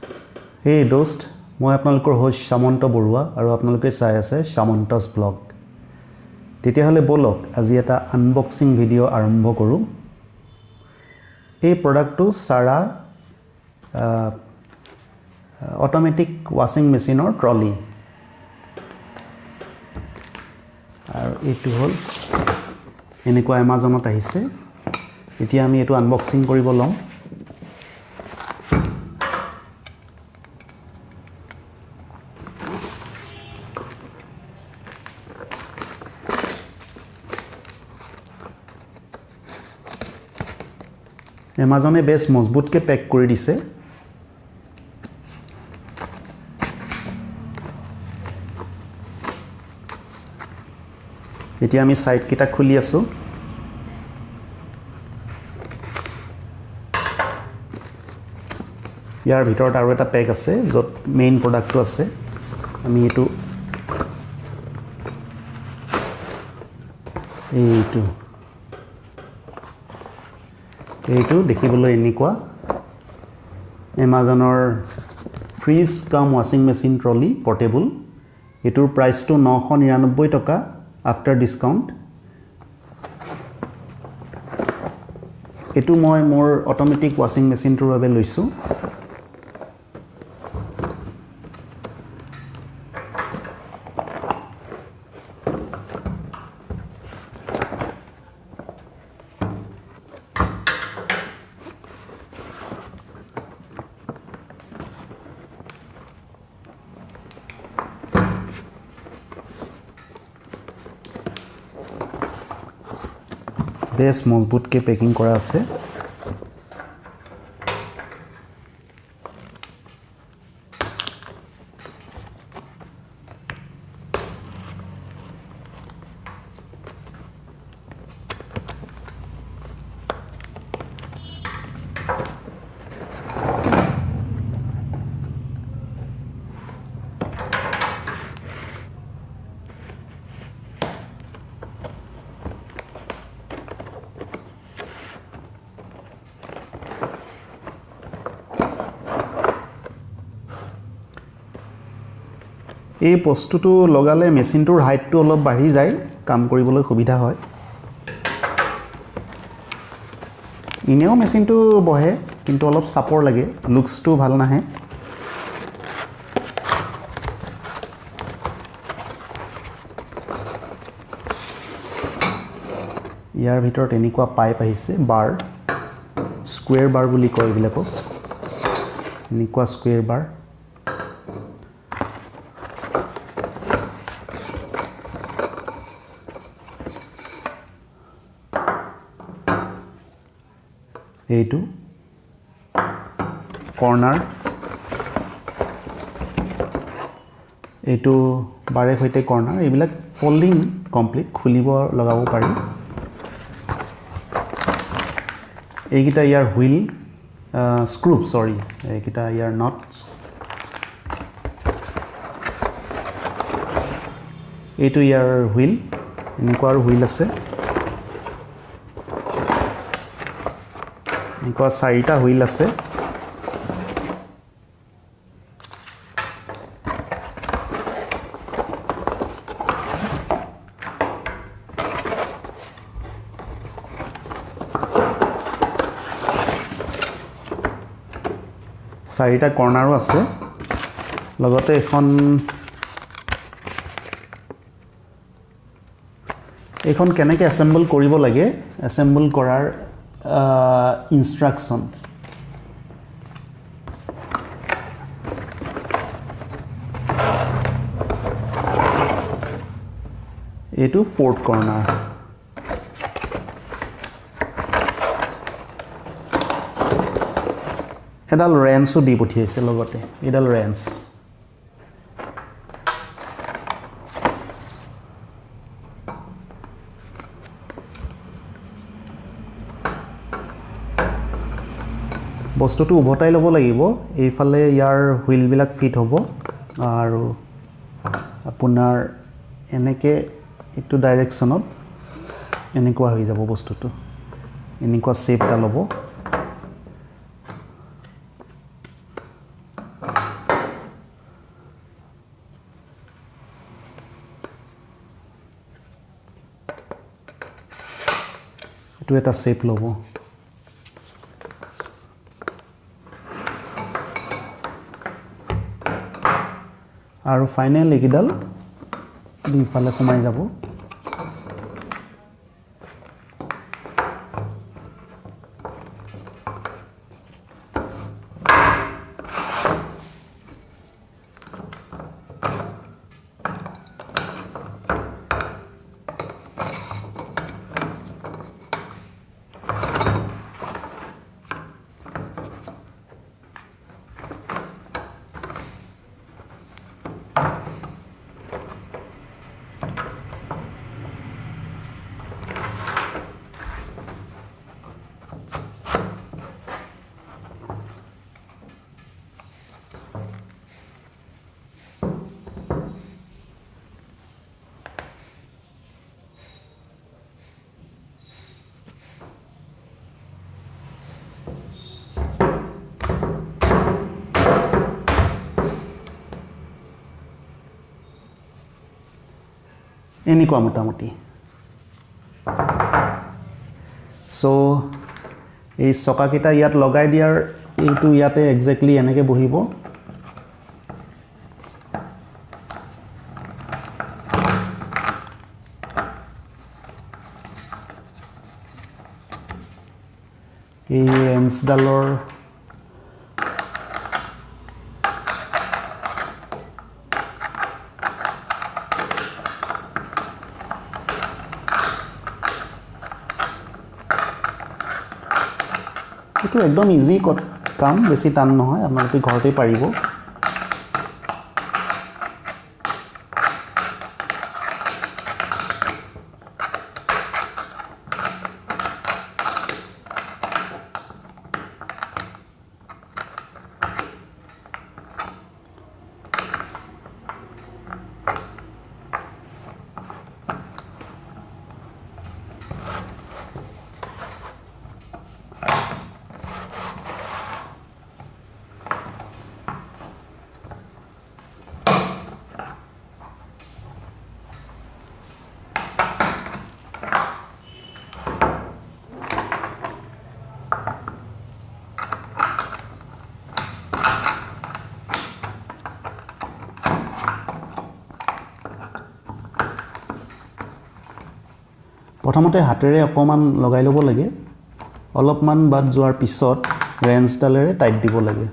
Hey dost, মই আপোনালোকৰ host Shyamanta Baruah আৰু আপোনালোকে চাই আছে Shyamantha's ব্লগ। তেতিয়াহলে বলক আজি এটা আনবক্সিং ভিডিও আৰম্ভ কৰো। এই প্ৰডাক্টটো SHARA অটোমেটিক ওয়াশিং মেচিনৰ ট্ৰলি। আৰু এইটো হল এনেকুৱা Amazonত আহিছে। এতিয়া আমি এটো আনবক্সিং কৰিব লম। Amazone বেশ মজবুতকে প্যাক কৰি দিছে। এতিয়া আমি সাইড কিটা খুলি আছো। ইয়াৰ ভিতৰত আৰু এটা প্যাক আছে যত মেইন প্ৰডাক্টটো আছে। আমি এইটো দেখিবলৈ এনেকুৱা Amazonৰ ফ্ৰিজ কাম ওয়াশিং মেচিন ট্ৰলি পোৰ্টেবল। এটোৰ প্ৰাইসটো 999 টকা আফটাৰ ডিসকাউন্ট। এটো মই মোৰ অটোমেটিক ওয়াশিং মেচিনটোৰ বাবে লৈছো। বেশ মজবুতকে প্যাকিং কৰা আছে। এই বস্তুটো লগালে মেচিনটোৰ হাইটটো অলপ বাঢ়ি যায়, কাম কৰিবলৈ সুবিধা হয়। ইনেও মেচিনটো বহে কিন্তু অলপ সাপৰ লাগে, লুকসটো ভাল নাহে। ইয়াৰ ভিতৰত এনেকুৱা পাইপ আহিছে, বাৰ স্কুৱেৰ বাৰ বুলি কয় এইবিলাকক। এনেকুৱা স্কুৱেৰ বাৰ। এইটো কৰ্নাৰ, এইটো বাৰে সৈতে কৰ্নাৰ। এইবিলাক ফল্ডিং কমপ্লিট, খুলিব লগাব পাৰি। এইকিটা ইয়াৰ হুইল স্ক্ৰু, সৰি এইকিটা ইয়াৰ নট। এইটো ইয়াৰ হুইল, এনেকুৱা আৰু হুইল আছে। এনেকুৱা 4টা হুইল আছে। চাৰিটা কৰ্নাৰো আছে। লগতে এখন কেনেকৈ অ্যাসেম্বল কৰিব লাগে, অ্যাসেম্বল কৰাৰ ইনস্ট্ৰাকশন। এইটো 4th কৰ্নাৰ। এডাল ৰেঞ্চো দি পঠিয়াইছে লগতে, এডাল ৰেঞ্চ। বস্তুটো উভতাই ল'ব লাগিব। এইফালে ইয়াৰ হুইলবিলাক ফিট হ'ব আৰু আপোনাৰ এনেকৈ এইটো ডাইৰেকশ্যনত এনেকুৱা হৈ যাব বস্তুটো। এনেকুৱা শেপ এটা ল'ব। এইটো এটা শেপ ল'ব আৰু ফাইনেল এইকিডাল দুইফালে সোমাই যাব এনেকুৱা মোটামুটি সো এই চকাকেইটা ইয়াত লগাই দিয়াৰ এইটো ইয়াতে এক্স্যাক্টলি এনেকৈ বহিব এই ৰেঞ্চডালৰ এইটো একদম ইজি কাম বেছি টান নহয় আপোনালোকে ঘৰতে পাৰিব প্ৰথমতে হাতেৰে অকমান লগাই ল'ব লাগে অলপমান বাদ যোৱাৰ পিছত ৰেঞ্চডালেৰে টাইট দিব লাগে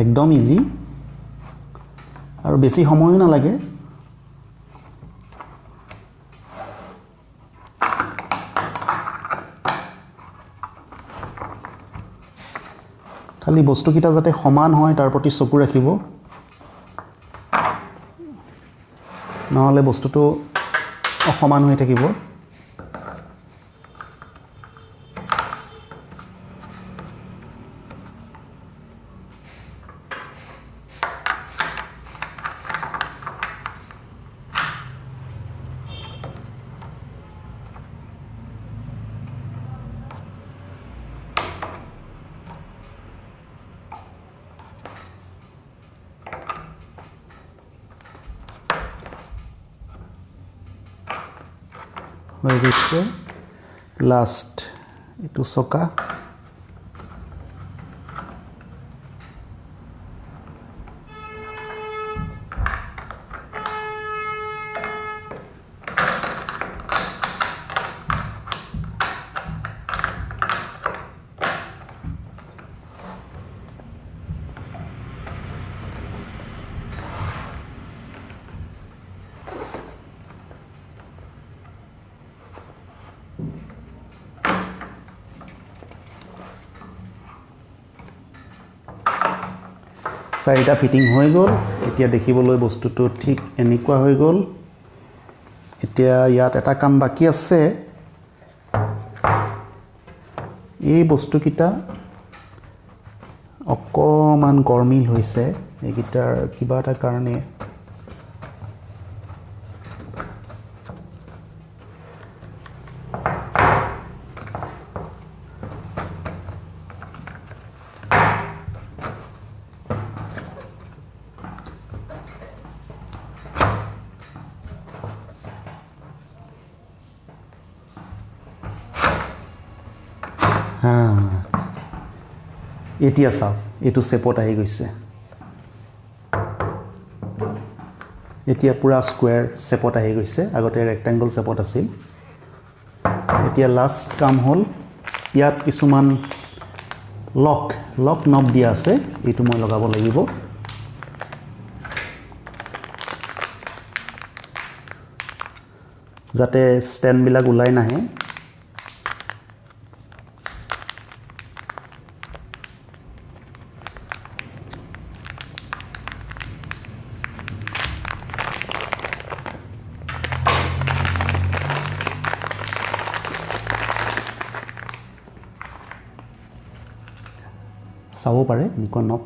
একদম ইজি আৰু বেছি সময়ো নালাগে খালি বস্তুকিটা যাতে সমান হয় তাৰ প্ৰতি চকু ৰাখিব নহলে বস্তুটো অসমান হৈ থাকিব হৈ গৈছে লাষ্ট এইটো চকা চাৰিটা ফিটিং হৈ গ'ল এতিয়া দেখিবলৈ বস্তুটো ঠিক এনেকুৱা হৈ গ'ল এতিয়া ইয়াত এটা কাম বাকি আছে এই বস্তুকিটা অকমান গৰমিল হৈছে এইকিটাৰ কিবা এটা কাৰণে এতিয়া চাওক এইটো শেপত আহি গৈছে এতিয়া পুৰা স্কোয়াৰ শেপত আহি গৈছে আগতে ৰেক্টেংগল শেপত আছিল এতিয়া লাষ্ট কাম হল ইয়াত কিছুমান লক নব দিয়া আছে এইটো মই লগাব লাগিব যাতে ষ্টেণ্ড বিলাক উলাই নাহে চাব পাৰে এনেকুৱা নব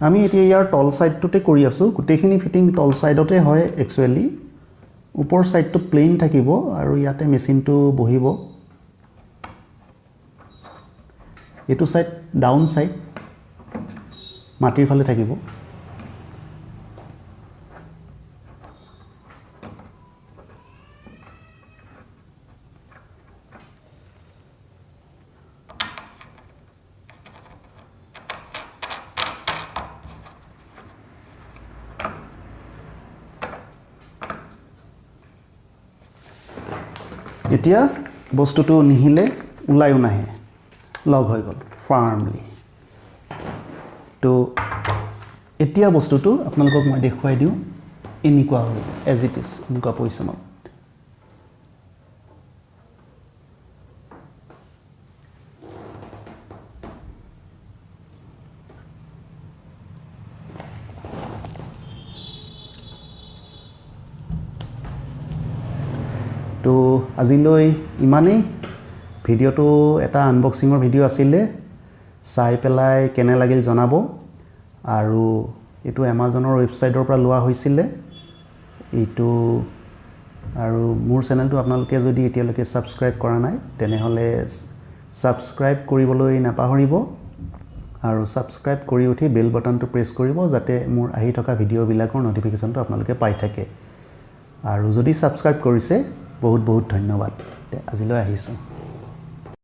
আমি এতিয়া ইয়াৰ টল সাইডটোতে কৰি আছো গুটেখিনি ফিটিং টল সাইডতে হয় একচুয়ালি উপৰ সাইডটো প্লেন থাকিব আৰু ইয়াতে মেচিনটো বহিব এটো সাইড ডাউন সাইড মাটিৰ ফালে থাকিব এতিয়া বস্তুটো নিহিলে উলাইও নাহে লগ হৈ গল ফাৰ্মলি তো এতিয়া বস্তুটো আপোনালোকক মই দেখুৱাই দিও এনেকুৱা হ'ল এজ ইট ইজ এনেকুৱা পজিচনত তো আজিলৈ ইমানেই ভিডিওটো এটা আনবক্সিংৰ ভিডিও আছিল চাই পেলাই কেনে লাগিল জনাব আৰু এটো Amazonৰ ওয়েবসাইটৰ পৰা লোৱা হৈছিল এটো আৰু মোৰ চেনেলটো আপোনালোকে যদি এতিয়ালৈকে সাবস্ক্ৰাইব কৰা নাই তেনেহলে সাবস্ক্ৰাইব কৰিবলৈ নাপাহৰিব আৰু সাবস্ক্ৰাইব কৰি উঠি বেল বাটনটো প্ৰেছ কৰিব যাতে মোৰ আহি থকা ভিডিও বিলাকৰ নটিফিকেশনটো আপোনালোকে পাই থাকে আৰু যদি সাবস্ক্ৰাইব কৰিছে বহুত বহুত ধন্যবাদ আজিলৈ আহিছো